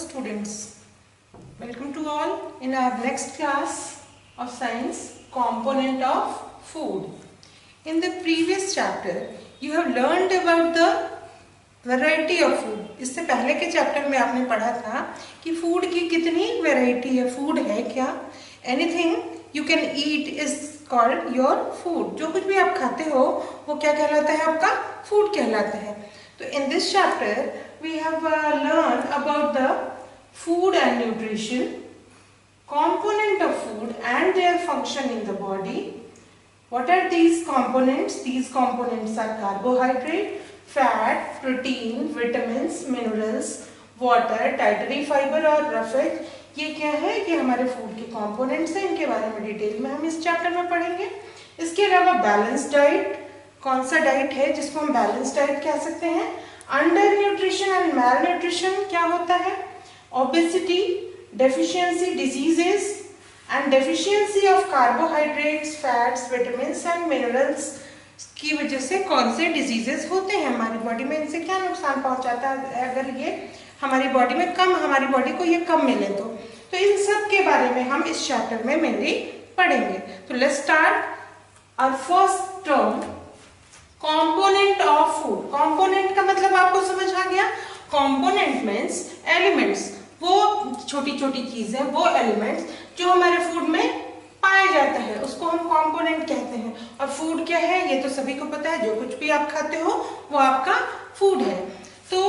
students, welcome to all in our next class of science, component of food. In the previous chapter you have learned about the variety of food. इससे पहले के chapter में आपने पढ़ा था कि food की कितनी वैरायटी है, फूड है क्या, anything you can eat is called your food. जो कुछ भी आप खाते हो वो क्या कहलाता है, आपका फूड कहलाता है. तो in this chapter we have learned about the food and nutrition, component of food and their function in the body. What are these components? These components are carbohydrate, fat, protein, vitamins, minerals, water, dietary fiber और roughage. ये क्या है कि हमारे food के components हैं. इनके बारे में डिटेल में हम इस चैप्टर में पढ़ेंगे. इसके अलावा बैलेंस डाइट, कौन सा डाइट है जिसको हम बैलेंस डाइट कह सकते हैं. Undernutrition and malnutrition क्या होता है. Obesity, deficiency diseases and deficiency of carbohydrates, fats, vitamins and minerals की वजह से कौन से डिजीजेस होते हैं हमारी बॉडी में, इनसे क्या नुकसान पहुंचाता है अगर ये हमारी बॉडी में कम, हमारी बॉडी को ये कम मिले तो इन सब के बारे में हम इस चैप्टर में मेनली पढ़ेंगे. तो let's start our first term, component of food. Component का मतलब आपको समझ आ गया. कंपोनेंट मींस एलिमेंट्स, वो छोटी छोटी चीजें, वो एलिमेंट्स जो हमारे फूड में पाया जाता है उसको हम कंपोनेंट कहते हैं. और फूड क्या है ये तो सभी को पता है, जो कुछ भी आप खाते हो वो आपका फूड है. तो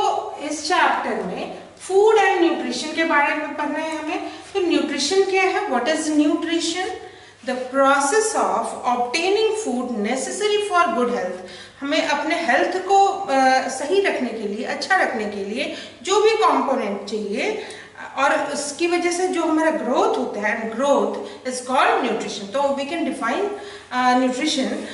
इस चैप्टर में फूड एंड न्यूट्रिशन के बारे में पढ़ना है हमें. तो न्यूट्रिशन क्या है, what is nutrition? The process of obtaining food necessary for good health. हमें अपने हेल्थ को सही रखने के लिए, अच्छा रखने के लिए जो भी कंपोनेंट चाहिए और उसकी वजह से जो हमारा ग्रोथ होता है, ग्रोथ इज कॉल्ड न्यूट्रिशन. तो we can define nutrition,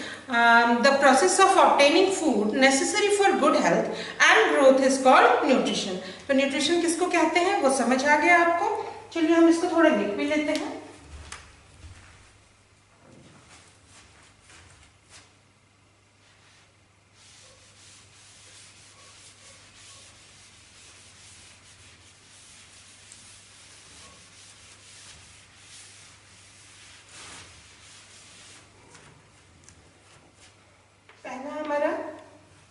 the process of obtaining food necessary for good health and growth is called nutrition. तो न्यूट्रिशन किसको कहते हैं वो समझ आ गया आपको. चलिए हम इसको थोड़ा लिख भी लेते हैं.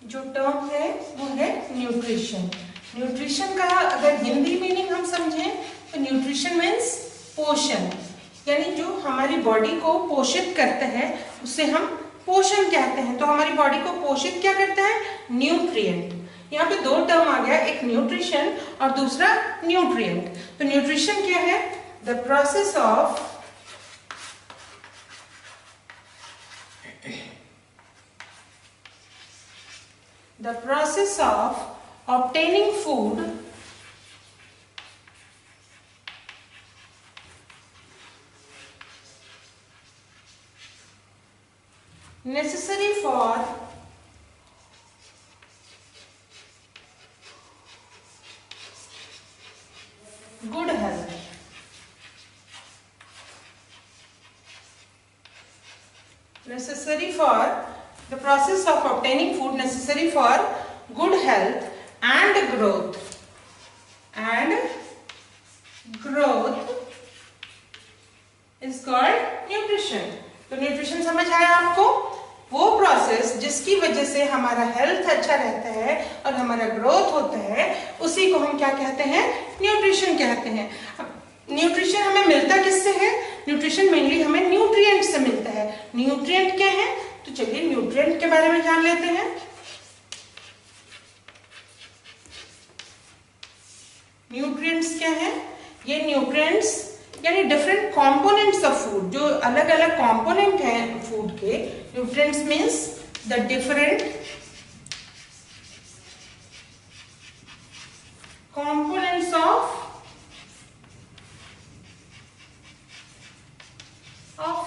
जो टर्म है वो है न्यूट्रिशन. न्यूट्रिशन का अगर हिंदी मीनिंग हम समझें तो न्यूट्रिशन मीन्स पोषण, यानी जो हमारी बॉडी को पोषित करता है उसे हम पोषण कहते हैं. तो हमारी बॉडी को पोषित क्या करता है, न्यूट्रिएंट. यहाँ पे दो टर्म आ गया, एक न्यूट्रिशन और दूसरा न्यूट्रिएंट. तो न्यूट्रिशन क्या है, the process of obtaining food necessary for good health. Necessary for the process of obtaining food necessary for good health and growth is called nutrition. तो न्यूट्रिशन समझ आया आपको, वो प्रोसेस जिसकी वजह से हमारा हेल्थ अच्छा रहता है और हमारा ग्रोथ होता है उसी को हम क्या कहते हैं, न्यूट्रिशन कहते हैं. न्यूट्रिशन हमें मिलता किससे है, न्यूट्रिशन मेनली हमें न्यूट्रिएंट से मिलता है. न्यूट्रिएंट क्या है, तो चलिए न्यूट्रिएंट के बारे में जान लेते हैं. न्यूट्रिएंट्स क्या है, ये न्यूट्रिएंट्स यानी डिफरेंट कंपोनेंट्स ऑफ फूड, जो अलग अलग कंपोनेंट हैं फूड के. Nutrients means the different components of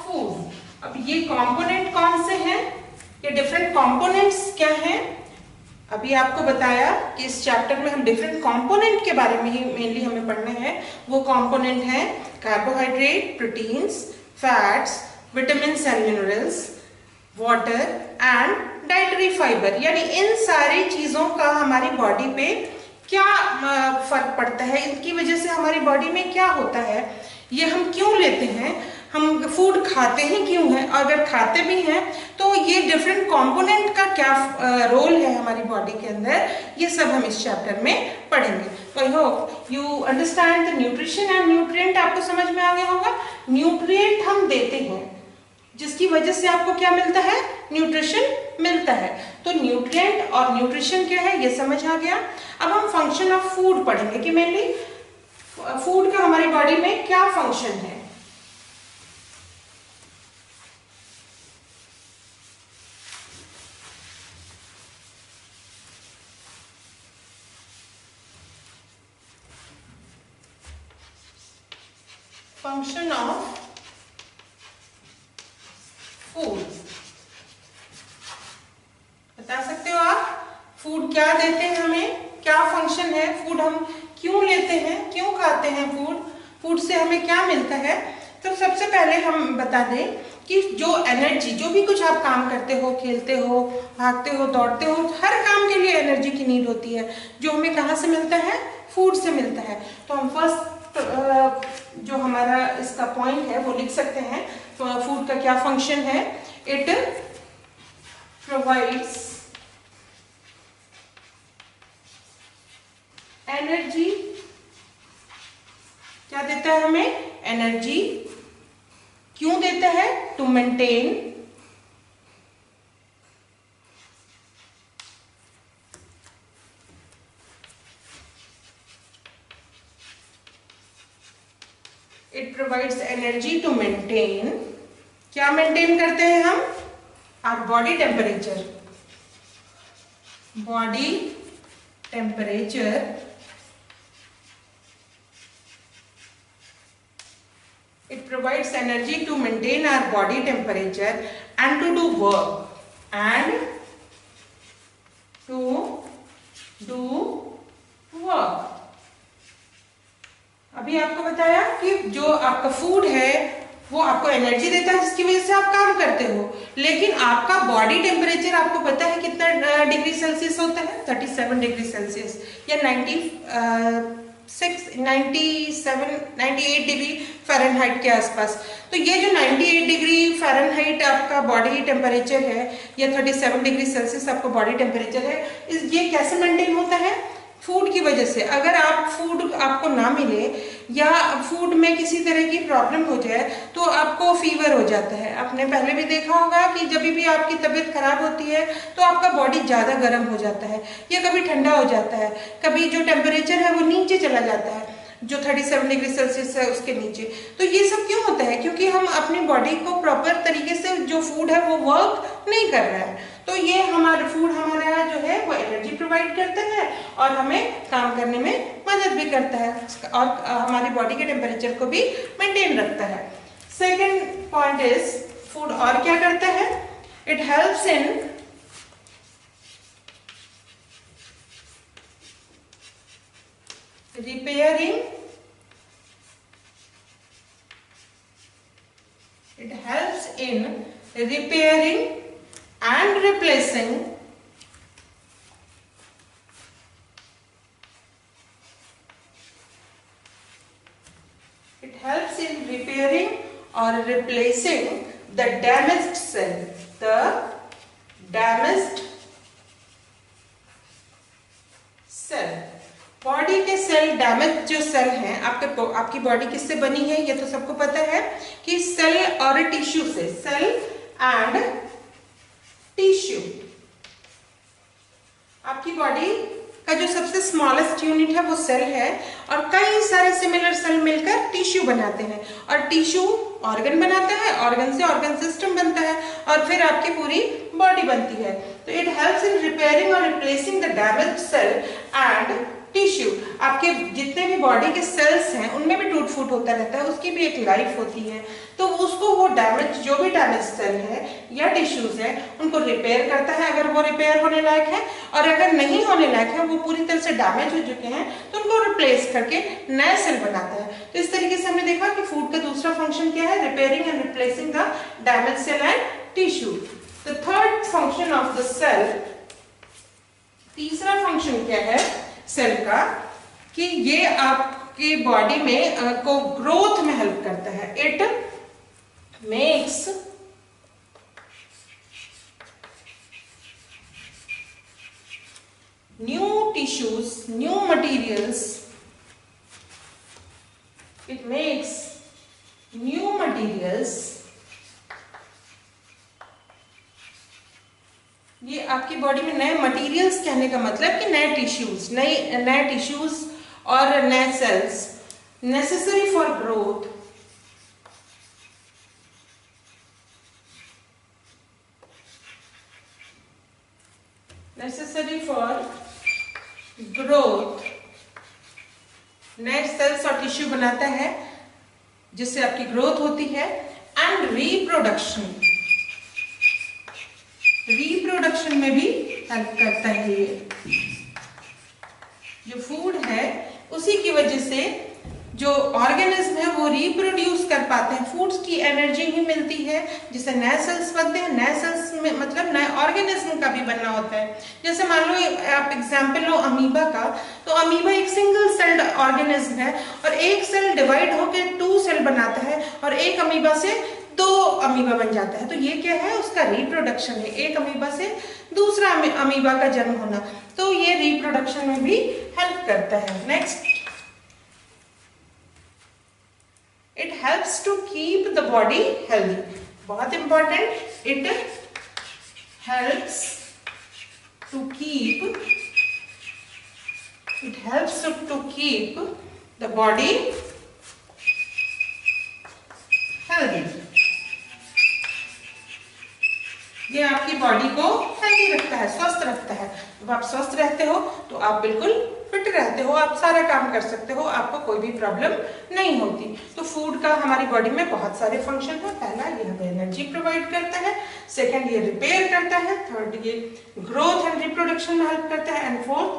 food. अब ये कंपोनेंट कौन से हैं, ये डिफरेंट कंपोनेंट्स क्या हैं. अभी आपको बताया कि इस चैप्टर में हम डिफरेंट कंपोनेंट के बारे में ही मेनली हमें पढ़ना है. वो कंपोनेंट हैं carbohydrate, proteins, fats, vitamins and minerals, water and dietary fibre. यानी इन सारी चीजों का हमारी बॉडी पे क्या फर्क पड़ता है, इनकी वजह से हमारी बॉडी में क्या होता है, ये हम क्यों लेते हैं, हम फूड खाते ही क्यों हैं, और अगर खाते भी हैं तो ये डिफरेंट कंपोनेंट का क्या रोल है हमारी बॉडी के अंदर, ये सब हम इस चैप्टर में पढ़ेंगे। तो I hope you understand the nutrition and nutrient. आपको समझ में आ गया होगा। न्यूट्रिएंट हम देते हैं जिसकी वजह से आपको क्या मिलता है, न्यूट्रिशन मिलता है। तो न्यूट्रिएंट और न्यूट्रिशन क्या है ये समझ आ गया। अब हम फंक्शन ऑफ फूड पढ़ेंगे कि मेनली फूड का हमारी बॉडी में क्या फंक्शन है। फंक्शन ऑफ फूड बता सकते हो आप? फूड क्या देते हैं हमें, क्या फंक्शन है, फूड हम क्यों लेते हैं, क्यों खाते हैं फूड, फूड से हमें क्या मिलता है। तो सबसे पहले हम बता दें कि जो एनर्जी, जो भी कुछ आप काम करते हो, खेलते हो, भागते हो, दौड़ते हो, हर काम के लिए एनर्जी की नीड होती है, जो हमें कहाँ से मिलता है, फूड से मिलता है। तो हम फर्स्ट जो हमारा इसका पॉइंट है वो लिख सकते हैं। तो फूड का क्या फंक्शन है, इट प्रोवाइड्स एनर्जी, क्या देता है हमें, एनर्जी। क्यों देता है, to maintain it provides energy to maintain, क्या मेंटेन करते हैं हम, our body temperature, body temperature. It provides energy to maintain our body temperature and to do work, and to do work। अभी आपको बताया कि जो आपका फूड है वो आपको एनर्जी देता है जिसकी वजह से आप काम करते हो, लेकिन आपका बॉडी टेम्परेचर आपको पता है कितना डिग्री सेल्सियस होता है, 37 डिग्री सेल्सियस या 98 डिग्री फ़ारेनहाइट के आसपास। तो ये जो 98 डिग्री फ़ारेनहाइट आपका बॉडी टेम्परेचर है या 37 डिग्री सेल्सियस आपका बॉडी टेम्परेचर है, ये कैसे मेंटेन होता है, फूड की वजह से। अगर आप फूड आपको ना मिले या फूड में किसी तरह की प्रॉब्लम हो जाए तो आपको फीवर हो जाता है। आपने पहले भी देखा होगा कि जब भी आपकी तबीयत खराब होती है तो आपका बॉडी ज़्यादा गर्म हो जाता है या कभी ठंडा हो जाता है, कभी जो टेम्परेचर है वो नीचे चला जाता है, जो 37 डिग्री सेल्सियस है उसके नीचे। तो ये सब क्यों होता है, क्योंकि हम अपनी बॉडी को प्रॉपर तरीके से जो फूड है वो वर्क नहीं कर रहा है। तो ये हमारा फूड हमारा जो है वो एनर्जी प्रोवाइड करता है और हमें काम करने में मदद भी करता है और हमारी बॉडी के टेम्परेचर को भी मेंटेन रखता है। सेकेंड पॉइंट इज, फूड और क्या करता है, it helps in repairing, it helps in repairing and replacing or replacing the damaged cell, the damaged cell। Body के सेल, डैमेज जो सेल हैं, आपकी बॉडी किससे बनी है ये तो सबको पता है कि सेल और टिश्यू से, सेल एंड टिश्यू। आपकी बॉडी का जो सबसे स्मॉलेस्ट यूनिट है वो सेल है और कई सारे सिमिलर सेल मिलकर टिश्यू बनाते हैं और टिश्यू ऑर्गन बनाता है, ऑर्गन से ऑर्गन सिस्टम बनता है और फिर आपकी पूरी बॉडी बनती है। तो इट हेल्प्स इन रिपेयरिंग और replacing the damaged cell and tissue. आपके जितने भी बॉडी के सेल्स हैं उनमें भी टूट फूट होता रहता है, उसकी भी एक लाइफ होती है। तो उसको वो डैमेज, जो भी डैमेज सेल है या टिश्यूज है उनको रिपेयर करता है अगर वो रिपेयर होने लायक है, और अगर नहीं होने लायक है, वो पूरी तरह से डैमेज हो चुके हैं, तो उनको रिप्लेस करके नया सेल बनाता है। तो इस तरीके से हमने देखा कि फूड का दूसरा फंक्शन क्या है, repairing and replacing the damage cell and tissue. The third function of the cell, तीसरा फंक्शन क्या है, सेल का कि ये आपकी बॉडी में को ग्रोथ में हेल्प करता है। It makes new tissues, new materials. It makes new materials. ये आपकी बॉडी में नए मटेरियल्स कहने का मतलब कि नए टिश्यूज और नए cells necessary for growth. Necessary for growth, नए सेल्स और टिश्यू बनाता है जिससे आपकी ग्रोथ होती है। एंड रिप्रोडक्शन में भी हेल्प करता है। ये जो फूड है उसी की वजह से जो ऑर्गेनिज्म है वो रिप्रोड्यूस कर पाते हैं। फूड्स की एनर्जी ही मिलती है जिससे नए सेल्स बनते हैं। नए सेल्स में मतलब नए ऑर्गेनिज्म का भी बनना होता है। जैसे मान लो आप एग्जांपल लो अमीबा का, तो अमीबा एक सिंगल सेल्ड ऑर्गेनिज्म है और एक सेल डिवाइड होकर 2 सेल बनाता है और एक अमीबा से 2 अमीबा बन जाता है। तो ये क्या है? उसका रिप्रोडक्शन है, एक अमीबा से दूसरा अमीबा का जन्म होना। तो ये रिप्रोडक्शन में भी हेल्प करता है। Next, it helps to keep the body healthy. बहुत important, it helps to keep the body healthy. ये आपकी बॉडी को हेल्दी रखता है, स्वस्थ रखता है। जब आप स्वस्थ रहते हो तो आप बिल्कुल फिट रहते हो, आप सारा काम कर सकते हो, आपको कोई भी प्रॉब्लम नहीं होती। तो फूड का हमारी बॉडी में बहुत सारे फंक्शन है। पहला, ये हमें एनर्जी प्रोवाइड करता है। सेकंड, ये रिपेयर करता है। थर्ड, ये ग्रोथ एंड रिप्रोडक्शन में हेल्प करता है। एंड फोर्थ,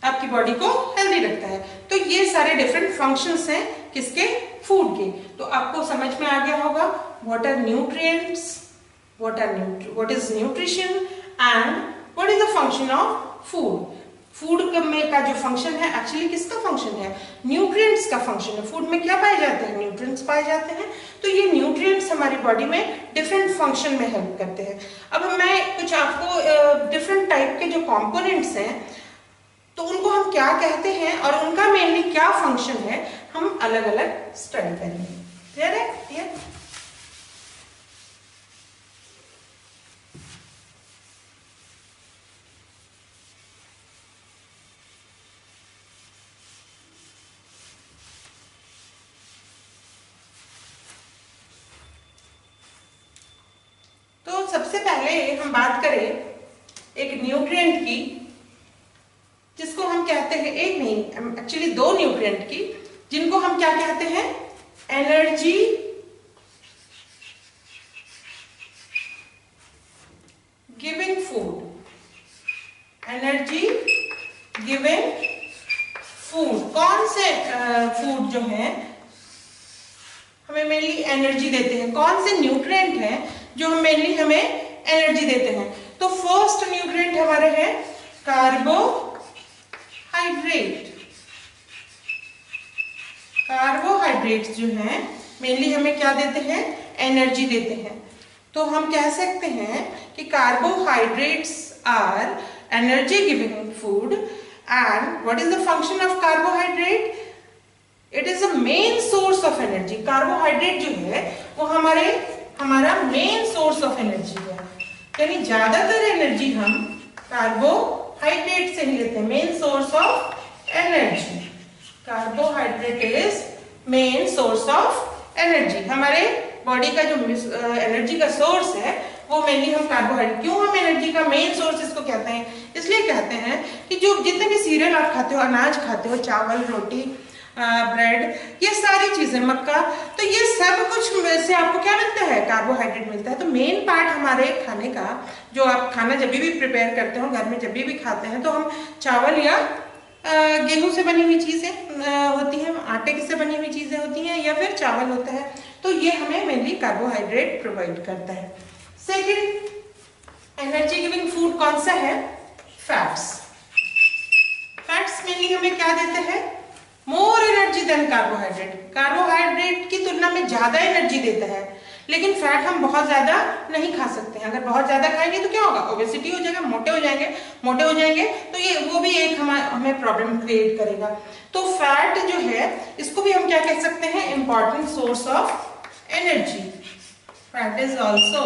आपकी बॉडी को हेल्दी रखता है। तो ये सारे डिफरेंट फंक्शंस हैं किसके? फूड के। तो आपको समझ में आ गया होगा what are nutrients, what is nutrition and what is the function of food. Food में का जो फंक्शन है एक्चुअली किसका फंक्शन है? न्यूट्रिएंट्स का फंक्शन है। फूड में क्या पाए जाते हैं? न्यूट्रिएंट्स पाए जाते हैं। तो ये न्यूट्रिएंट्स हमारी बॉडी में डिफरेंट फंक्शन में हेल्प करते हैं। अब मैं कुछ आपको डिफरेंट टाइप के जो कंपोनेंट्स हैं तो उनको हम क्या कहते हैं और उनका मेनली क्या फंक्शन है, हम अलग अलग स्टडी करेंगे। क्लियर है? क्लियर? सबसे पहले हम बात करें एक न्यूट्रिएंट की जिसको हम कहते हैं, एक नहीं एक्चुअली 2 न्यूट्रिएंट की जिनको हम क्या कहते हैं? Energy giving food. Energy giving food कौन से फूड जो है हमें मेनली एनर्जी देते हैं? कौन से न्यूट्रिएंट हैं जो मेनली हमें एनर्जी देते हैं? तो फर्स्ट न्यूट्रिएंट हमारे हैं कार्बोहाइड्रेट। कार्बोहाइड्रेट्स जो हैं मेनली हमें क्या देते हैं? एनर्जी देते हैं। तो हम कह सकते हैं कि carbohydrates are energy giving food. And what is the function of carbohydrate? It is a main source of energy. Carbohydrate जो है वो हमारा मेन सोर्स ऑफ एनर्जी है, यानी ज्यादातर एनर्जी हम कार्बोहाइड्रेट से ही लेते हैं। Main source of energy, carbohydrate is main source of energy. हमारे बॉडी का जो एनर्जी का सोर्स है वो मेनली हम कार्बोहाइड्रेट। क्यों हम एनर्जी का मेन सोर्स इसको कहते हैं? इसलिए कहते हैं कि जो जितने भी सीरियल आप खाते हो, अनाज खाते हो, चावल, रोटी, ब्रेड, ये सारी चीजें, मक्का, तो ये सब कुछ से आपको क्या मिलता है? कार्बोहाइड्रेट मिलता है। तो मेन पार्ट हमारे खाने का, जो आप खाना जब भी प्रिपेयर करते हो घर में, जब भी खाते हैं, तो हम चावल या गेहूं से बनी हुई चीजें होती हैं, आटे से बनी हुई चीजें होती हैं, या फिर चावल होता है। तो ये हमें मेनली कार्बोहाइड्रेट प्रोवाइड करता है। सेकेंड एनर्जी गिविंग फूड कौन सा है? फैट्स। फैट्स मेनली हमें क्या देते हैं? More energy than carbohydrate. Carbohydrate की तुलना में ज्यादा एनर्जी देता है, लेकिन फैट हम बहुत ज्यादा नहीं खा सकते हैं। अगर बहुत ज्यादा खाएंगे तो क्या होगा? ओबेसिटी हो जाएगा, मोटे हो जाएंगे। मोटे हो जाएंगे तो ये वो भी एक हमें प्रॉब्लम क्रिएट करेगा। तो फैट जो है इसको भी हम क्या कह सकते हैं? Important source of energy. Fat is also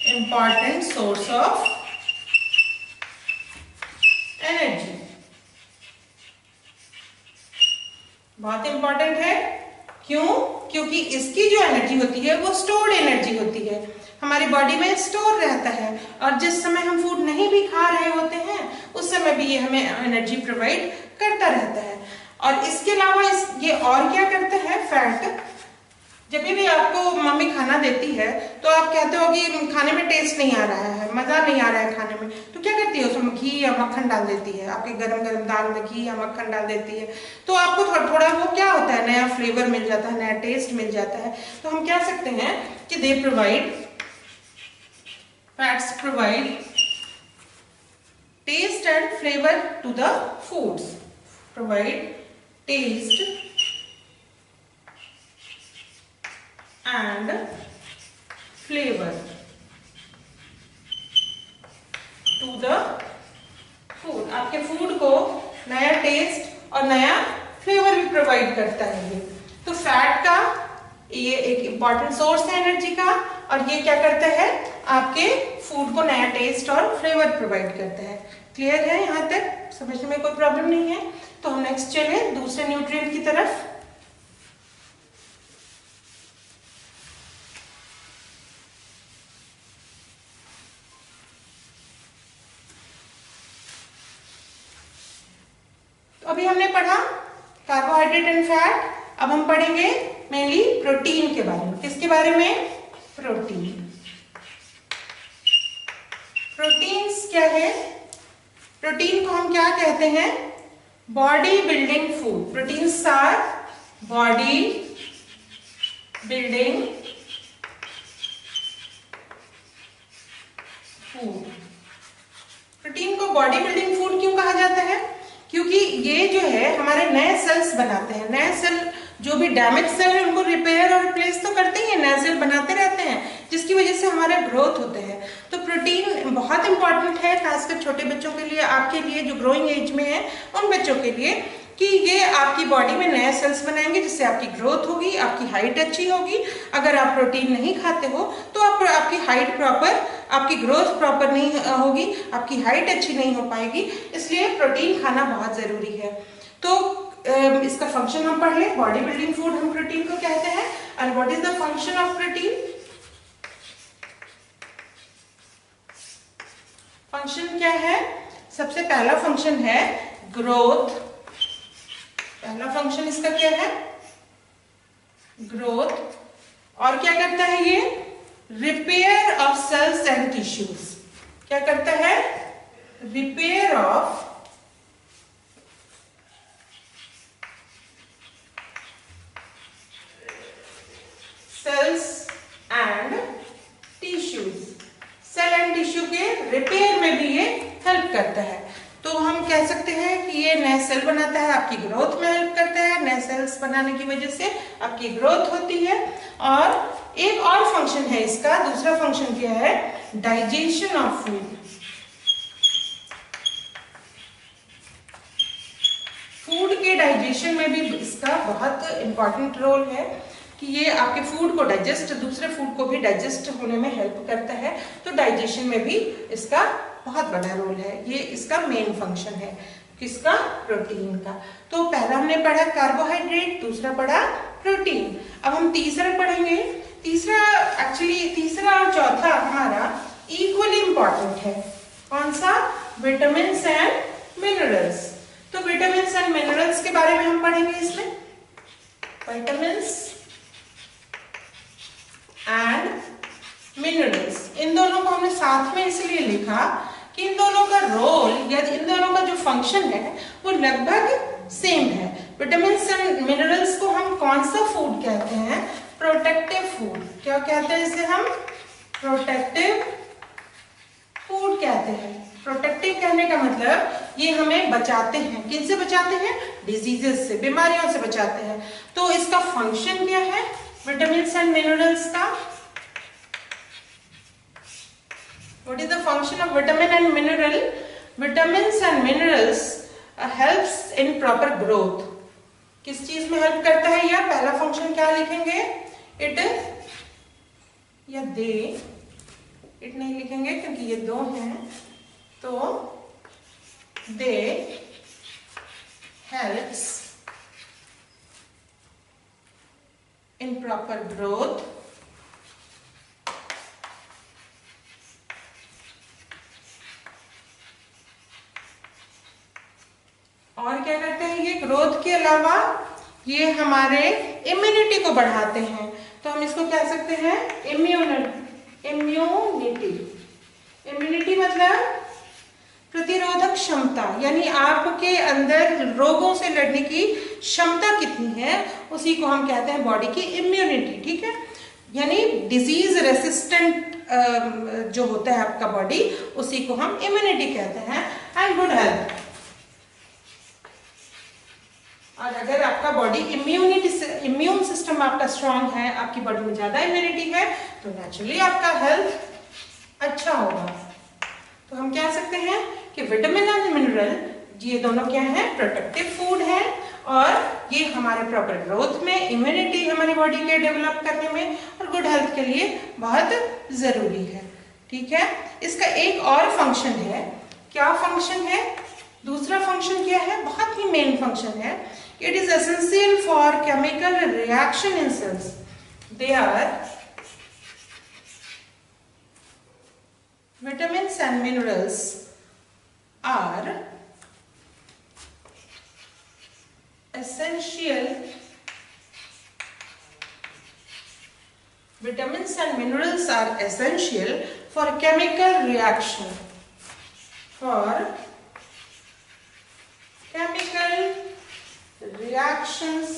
important source of energy. बहुत इंपॉर्टेंट है। क्यों? क्योंकि इसकी जो एनर्जी होती है वो स्टोर्ड एनर्जी होती है, हमारी बॉडी में स्टोर रहता है, और जिस समय हम फूड नहीं भी खा रहे होते हैं उस समय भी ये हमें एनर्जी प्रोवाइड करता रहता है। और इसके अलावा ये और क्या करता है? फैट जब भी आपको मम्मी खाना देती है तो आप कहते हो कि खाने में टेस्ट नहीं आ रहा है, मजा नहीं आ रहा है खाने में, तो क्या करती है? उसमें घी या मक्खन डाल देती है, आपके गरम गरम दाल में घी या मक्खन डाल देती है, तो आपको थोड़ा वो क्या होता है? नया फ्लेवर मिल जाता है, नया टेस्ट मिल जाता है। तो हम कह सकते हैं कि they provide, fats provide taste and flavour to the foods, provide taste and flavor to the food। आपके फूड को नया टेस्ट और नया फ्लेवर भी प्रोवाइड करता है ये। तो फैट का ये एक इंपॉर्टेंट सोर्स है एनर्जी का, और ये क्या करता है? आपके फूड को नया टेस्ट और फ्लेवर प्रोवाइड करता है। क्लियर है? यहाँ तक समझने में कोई प्रॉब्लम नहीं है? तो हम नेक्स्ट चले दूसरे न्यूट्रिएंट की तरफ। अभी हमने पढ़ा कार्बोहाइड्रेट एंड फैट, अब हम पढ़ेंगे मेनली प्रोटीन के बारे में। किसके बारे में? प्रोटीन। प्रोटीन्स क्या है? प्रोटीन को हम क्या कहते हैं? Body building food. Proteins our body building food. Protein को बॉडी बिल्डिंग फूड क्यों कहा जाता है? क्योंकि ये जो है हमारे नए सेल्स बनाते हैं। नए सेल, जो भी डैमेज सेल है उनको रिपेयर और रिप्लेस तो करते ही हैं, नए सेल बनाते रहते हैं, जिसकी वजह से हमारा ग्रोथ होते हैं। तो प्रोटीन बहुत इंपॉर्टेंट है, खासकर छोटे बच्चों के लिए, आपके लिए जो ग्रोइंग एज में है उन बच्चों के लिए, कि ये आपकी बॉडी में नए सेल्स बनाएंगे जिससे आपकी ग्रोथ होगी, आपकी हाइट अच्छी होगी। अगर आप प्रोटीन नहीं खाते हो तो आपकी हाइट प्रॉपर, आपकी ग्रोथ प्रॉपर नहीं होगी, आपकी हाइट अच्छी नहीं हो पाएगी। इसलिए प्रोटीन खाना बहुत जरूरी है। तो इसका फंक्शन हम पढ़ लें। बॉडी बिल्डिंग फूड हम प्रोटीन को कहते हैं। And what is the function of protein? Function क्या है? सबसे पहला फंक्शन है ग्रोथ। पहला फंक्शन इसका क्या है? ग्रोथ। और क्या करता है ये? Repair of cells and tissues. क्या करता है? Repair of cells and tissues. Cell and tissue के रिपेयर में भी ये हेल्प करता है। तो हम कह सकते हैं कि ये नए सेल बनाता है, आपकी ग्रोथ में हेल्प करता है। नए सेल्स बनाने की वजह से आपकी ग्रोथ होती है। और एक और फंक्शन है इसका, दूसरा फंक्शन क्या है? Digestion of food. फूड के डाइजेशन में भी इसका बहुत इंपॉर्टेंट रोल है कि ये आपके फूड को डाइजेस्ट, दूसरे फूड को भी डाइजेस्ट होने में हेल्प करता है। तो डाइजेशन में भी इसका बहुत बड़ा रोल है। ये इसका मेन फंक्शन है। किसका? प्रोटीन का। तो पहला हमने पढ़ा कार्बोहाइड्रेट, दूसरा पढ़ा प्रोटीन। अब हम तीसरा पढ़ेंगे। तीसरा और चौथा हमारा इक्वली इंपॉर्टेंट है। कौन सा? Vitamin and minerals. तो विटामिन एंड मिनरल्स के बारे में हम पढ़ेंगे इसमें। विटामिन एंड मिनरल्स, इन दोनों को हमने साथ में इसलिए लिखा कि इन दोनों का रोल या इन दोनों का जो फंक्शन है वो लगभग सेम है। विटामिन एंड मिनरल्स को हम कौन सा फूड कहते हैं? Protective food. क्या कहते हैं इसे हम? प्रोटेक्टिव फूड कहते हैं। प्रोटेक्टिव कहने का मतलब ये हमें बचाते हैं। किन से बचाते हैं? डिजीजेस से, बीमारियों से बचाते हैं। तो इसका फंक्शन क्या है विटामिन्स एंड मिनरल्स का? What is the function of vitamin and mineral? Vitamins and minerals helps in proper growth. किस चीज में हेल्प करता है? या पहला फंक्शन क्या लिखेंगे? इट या दे, इट नहीं लिखेंगे क्योंकि ये दो हैं, तो दे हेल्प्स इन प्रॉपर ग्रोथ और क्या करते हैं ये? ग्रोथ के अलावा ये हमारे इम्यूनिटी को बढ़ाते हैं। तो हम इसको कह सकते हैं इम्यूनिटी। इम्यूनिटी मतलब प्रतिरोधक क्षमता, यानी आपके अंदर रोगों से लड़ने की क्षमता कितनी है, उसी को हम कहते हैं बॉडी की इम्यूनिटी। ठीक है, यानी डिजीज रेसिस्टेंट जो होता है आपका बॉडी, उसी को हम इम्यूनिटी कहते हैं। एंड गुड हेल्थ, और अगर आपका बॉडी इम्यून सिस्टम आपका स्ट्रांग है, आपकी बॉडी में ज्यादा इम्यूनिटी है, तो नेचुरली आपका हेल्थ अच्छा होगा। तो हम कह सकते हैं कि विटामिन एंड मिनरल ये दोनों क्या है? प्रोटेक्टिव फूड है, और ये हमारे प्रॉपर ग्रोथ में, इम्यूनिटी हमारी बॉडी के डेवलप करने में और गुड हेल्थ के लिए बहुत जरूरी है। ठीक है, इसका एक और फंक्शन है। क्या फंक्शन है? दूसरा फंक्शन क्या है? बहुत ही मेन फंक्शन है। It is essential for chemical reaction in cells. They are vitamins and minerals are essential. Vitamins and minerals are essential for chemical reaction. For chemical reactions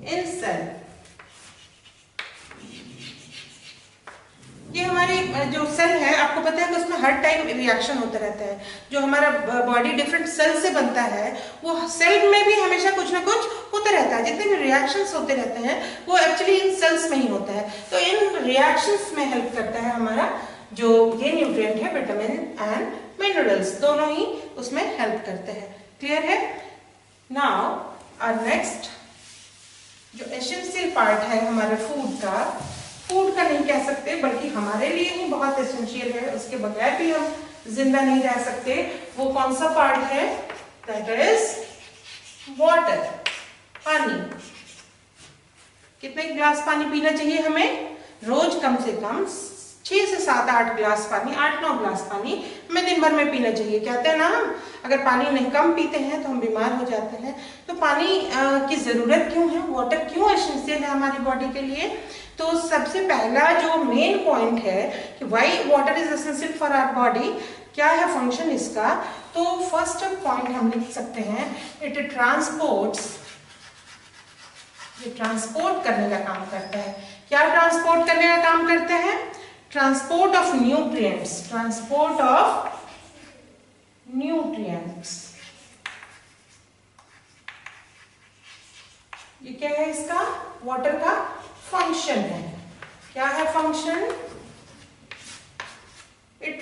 in cell। ये हमारी जो cell है, आपको पता है कि उसमें हर टाइम रिएक्शन होता रहता है। जो हमारा बॉडी डिफरेंट सेल से बनता है, वो सेल में भी हमेशा कुछ ना कुछ होता रहता है। जितने भी रिएक्शंस होते रहते हैं वो एक्चुअली इन सेल्स में ही होता है। तो इन रिएक्शंस में हेल्प करता है हमारा जो ये न्यूट्रिएंट है विटामिन एंड मिनरल्स, दोनों ही उसमें हेल्प करते हैं। क्लियर है? नाउ आवर नेक्स्ट जो एसेंशियल पार्ट है हमारे फूड का नहीं कह सकते, बल्कि हमारे लिए ही बहुत एसेंशियल है, उसके बगैर भी हम जिंदा नहीं रह सकते। वो कौन सा पार्ट है? दैट इज वाटर, पानी। कितने गिलास पानी पीना चाहिए हमें? रोज कम से कम 6 से 7-8 गिलास पानी, 8-9 गिलास पानी हमें दिन भर में पीना चाहिए। कहते हैं ना हम, अगर पानी नहीं कम पीते हैं तो हम बीमार हो जाते हैं। तो पानी की जरूरत क्यों है? वाटर क्यों एसेंशियल है हमारी बॉडी के लिए? तो सबसे पहला जो मेन पॉइंट है कि why water is essential for our body, क्या है फंक्शन इसका? तो फर्स्ट पॉइंट हम लिख सकते हैं, इट ट्रांसपोर्ट करने का काम करता है। क्या ट्रांसपोर्ट करने का काम करता है? Transport of nutrients. ये क्या है इसका? वाटर का फंक्शन है। क्या है function? It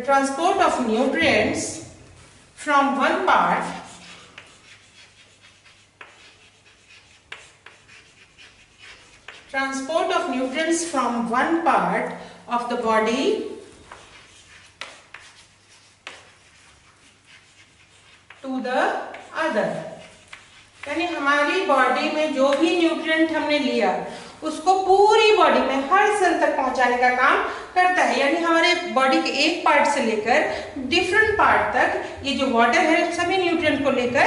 transport of nutrients from one part of the body to the other। यानी हमारी बॉडी में जो भी न्यूट्रिएंट हमने लिया उसको पूरी बॉडी में हर सेल तक पहुंचाने का काम करता है। यानी हमारे बॉडी के एक पार्ट से लेकर डिफरेंट पार्ट तक ये जो वाटर है सभी न्यूट्रिएंट को लेकर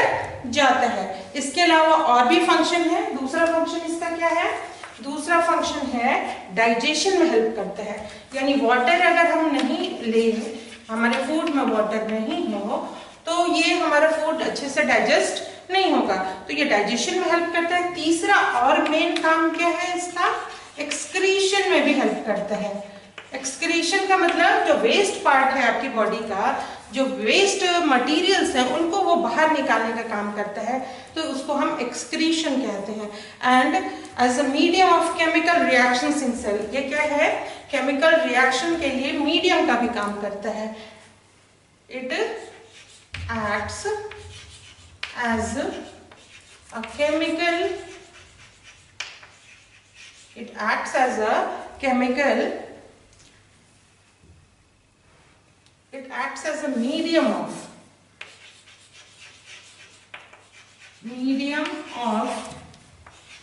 जाता है। इसके अलावा और भी फंक्शन है। दूसरा फंक्शन इसका क्या है? दूसरा फंक्शन है डाइजेशन में हेल्प करता है। यानी वाटर अगर हम नहीं ले, हमारे फूड में वाटर नहीं हो, तो ये हमारा फूड अच्छे से डाइजेस्ट नहीं होगा। तो ये डाइजेशन में हेल्प करता है। तीसरा और मेन काम क्या है इसका? एक्सक्रीशन में भी हेल्प करता है। एक्सक्रीशन का मतलब जो वेस्ट पार्ट है आपकी बॉडी का, जो वेस्ट मटेरियल्स हैं उनको वो बाहर निकालने का काम करता है, तो उसको हम एक्सक्रीशन कहते हैं। And as a medium of chemical reactions in cell, ये क्या है, केमिकल रिएक्शन के लिए मीडियम का भी काम करता है। It acts as a chemical, it acts as a chemical, it acts as a medium of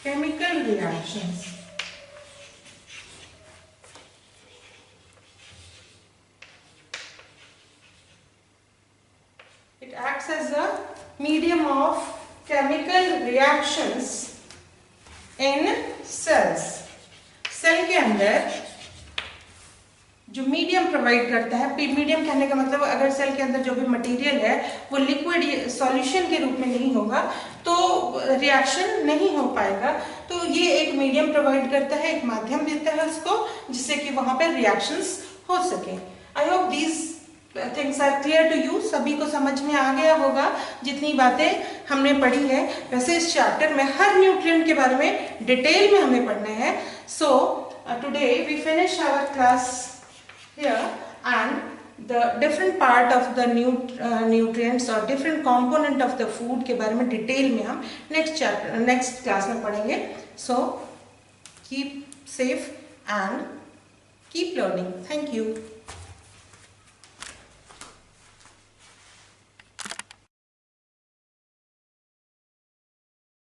chemical reactions. It acts as a medium of chemical reactions in cells. Cell के अंदर जो मीडियम प्रोवाइड करता है, medium कहने का मतलब अगर cell के अंदर जो भी मटेरियल है वो लिक्विड सॉल्यूशन के रूप में नहीं होगा तो रिएक्शन नहीं हो पाएगा, तो ये एक मीडियम प्रोवाइड करता है, एक माध्यम देता है उसको, जिससे कि वहां पर रिएक्शंस हो सके। I hope these things are clear to you, सभी को समझ में आ गया होगा जितनी बातें हमने पढ़ी है। वैसे इस चैप्टर में हर न्यूट्रिएंट के बारे में डिटेल में हमें पढ़ना है। So today we finish our class here and the different part of the nutrients और different component of the food के बारे में डिटेल में हम नेक्स्ट क्लास में पढ़ेंगे। So keep safe and keep learning. Thank you.